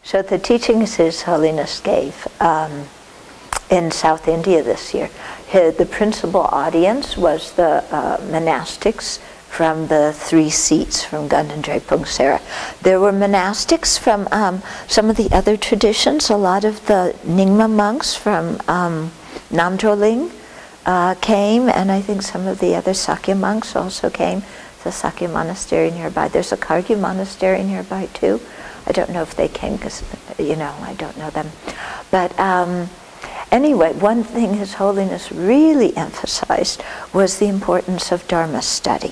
So the teachings His Holiness gave in South India this year, the principal audience was the monastics from the 3 seats from Gandhara Pungsara. There were monastics from some of the other traditions. A lot of the Nyingma monks from Namdroling came, and I think some of the other Sakya monks also came. The Sakya monastery nearby. There's a Kargyu monastery nearby too. I don't know if they came because, I don't know them. But anyway, one thing His Holiness really emphasized was the importance of Dharma study.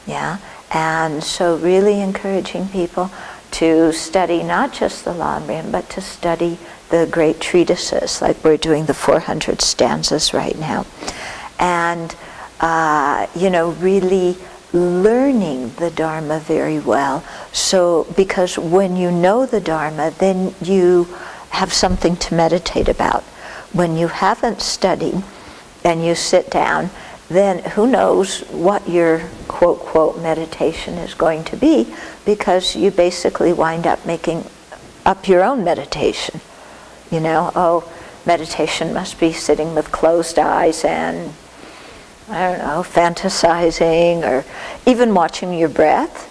Yeah, and so really encouraging people to study not just the Lamrim, but to study the great treatises, like we're doing the 400 stanzas right now. And, really learning the Dharma very well. So, because when you know the Dharma, then you have something to meditate about. When you haven't studied and you sit down, then who knows what your quote meditation is going to be, because you basically wind up making up your own meditation. Meditation must be sitting with closed eyes and, fantasizing, or even watching your breath.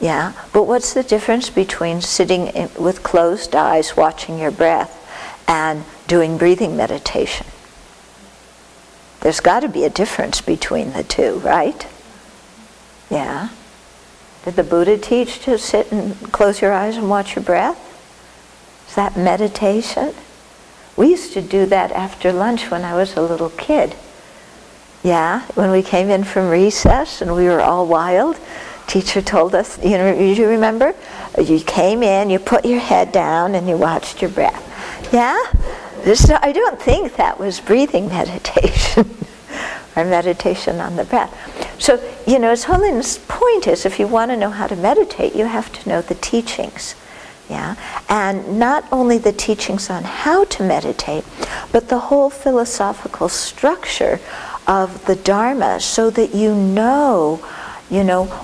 Yeah, but what's the difference between sitting with closed eyes watching your breath and doing breathing meditation? There's got to be a difference between the two, right? Yeah. Did the Buddha teach to sit and close your eyes and watch your breath? Is that meditation? We used to do that after lunch when I was a little kid. Yeah, when we came in from recess and we were all wild, teacher told us, do you remember? You came in, you put your head down, and you watched your breath. Yeah? I don't think that was breathing meditation or meditation on the breath. So, His Holiness' point is, if you want to know how to meditate, you have to know the teachings. Yeah? And not only the teachings on how to meditate, but the whole philosophical structure of the Dharma, so that you know,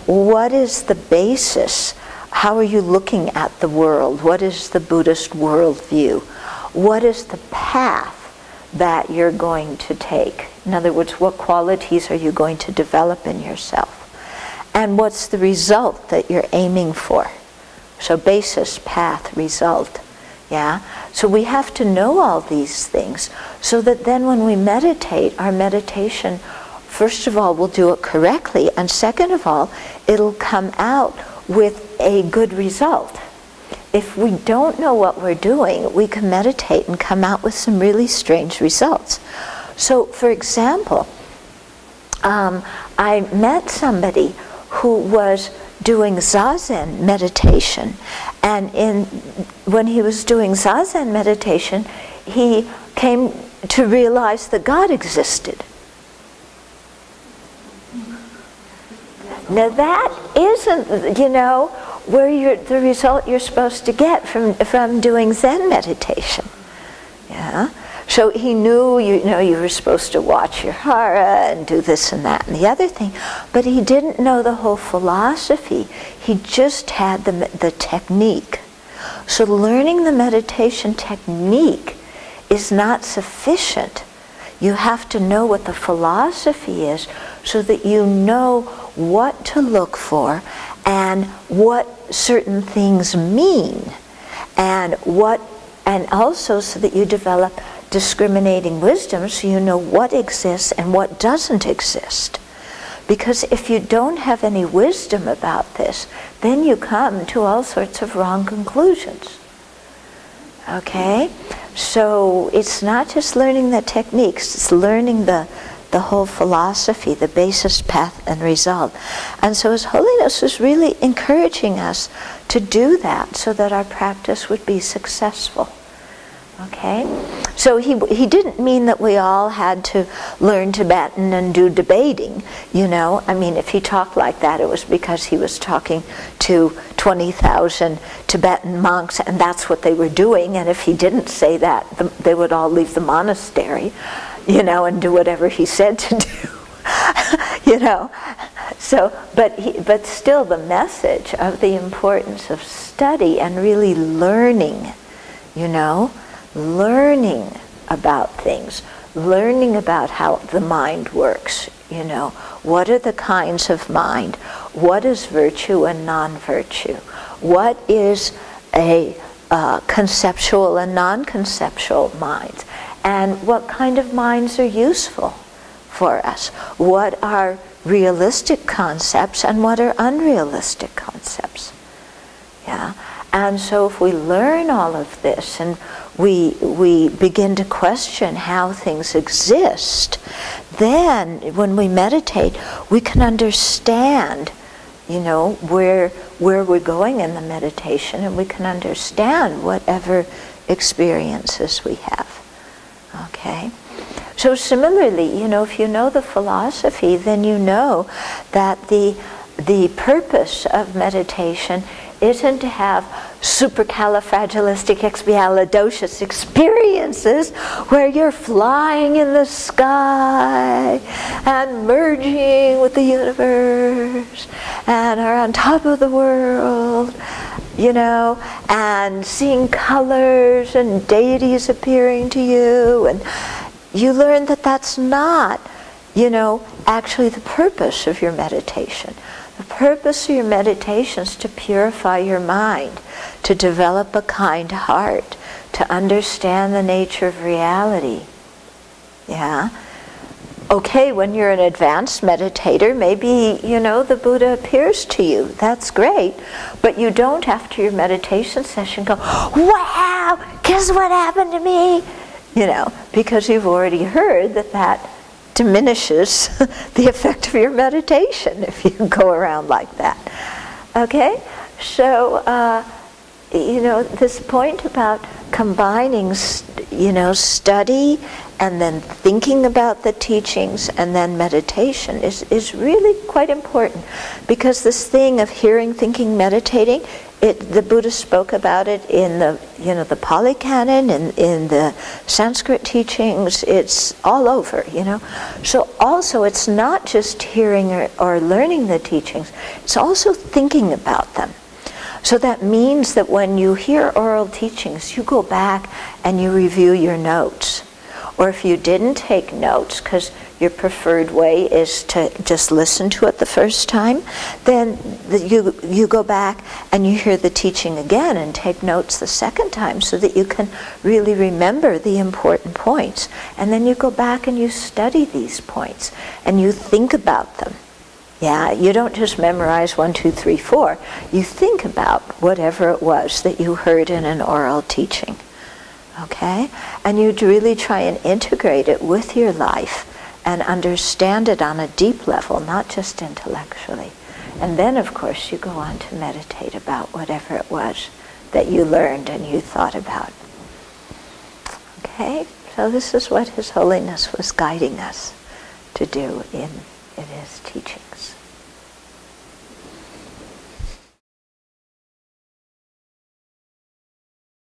what is the basis? How are you looking at the world? What is the Buddhist worldview? What is the path that you're going to take? In other words, what qualities are you going to develop in yourself? And what's the result that you're aiming for? So basis, path, result. Yeah? So we have to know all these things, so that then when we meditate, our meditation, first of all, will do it correctly, and second of all, it'll come out with a good result. If we don't know what we're doing, we can meditate and come out with some really strange results. So, for example, I met somebody who was doing Zazen meditation, and when he was doing Zazen meditation, he came to realize that God existed. Now that isn't, where the result you're supposed to get from doing Zen meditation. Yeah. So he knew, you were supposed to watch your hara and do this and that and the other thing, but he didn't know the whole philosophy. He just had the technique. So learning the meditation technique is not sufficient. You have to know what the philosophy is, so that you know what to look for and what certain things mean, and also so that you develop discriminating wisdom, so you know what exists and what doesn't exist. Because if you don't have any wisdom about this, then you come to all sorts of wrong conclusions. Okay? So it's not just learning the techniques, it's learning the whole philosophy, the basis, path, and result. And so His Holiness is really encouraging us to do that, so that our practice would be successful. Okay? So he didn't mean that we all had to learn Tibetan and do debating, I mean, if he talked like that, it was because he was talking to 20,000 Tibetan monks, and that's what they were doing, and if he didn't say that, they would all leave the monastery, and do whatever he said to do, So, but still the message of the importance of study and really learning learning about things, learning about how the mind works, What are the kinds of mind? What is virtue and non-virtue? What is a conceptual and non-conceptual minds? And what kind of minds are useful for us? What are realistic concepts and what are unrealistic concepts? Yeah. And so if we learn all of this and we begin to question how things exist, then when we meditate, we can understand, where we're going in the meditation, and we can understand whatever experiences we have. Okay? So similarly, if you know the philosophy, then you know that the purpose of meditation isn't to have supercalifragilisticexpialidocious experiences where you're flying in the sky and merging with the universe and are on top of the world, and seeing colors and deities appearing to you, and you learn that that's not, actually the purpose of your meditation. The purpose of your meditation is to purify your mind, to develop a kind heart, to understand the nature of reality. Yeah? Okay, when you're an advanced meditator, maybe, the Buddha appears to you. That's great. But you don't, after your meditation session, go, wow, guess what happened to me? Because you've already heard that diminishes the effect of your meditation if you go around like that. Okay? So, this point about combining, study and then thinking about the teachings and then meditation is really quite important, because this thing of hearing, thinking, meditating, the Buddha spoke about it in the the Pali Canon, in the Sanskrit teachings. It's all over, So also, it's not just hearing or learning the teachings; it's also thinking about them. So that means that when you hear oral teachings, you go back and you review your notes. Or if you didn't take notes, because your preferred way is to just listen to it the first time, then you go back and you hear the teaching again and take notes the second time so that you can really remember the important points. And then you go back and you study these points and you think about them. Yeah, you don't just memorize 1, 2, 3, 4. You think about whatever it was that you heard in an oral teaching. Okay? And you really try and integrate it with your life and understand it on a deep level, not just intellectually. And then, of course, you go on to meditate about whatever it was that you learned and you thought about. Okay? So this is what His Holiness was guiding us to do in his teachings.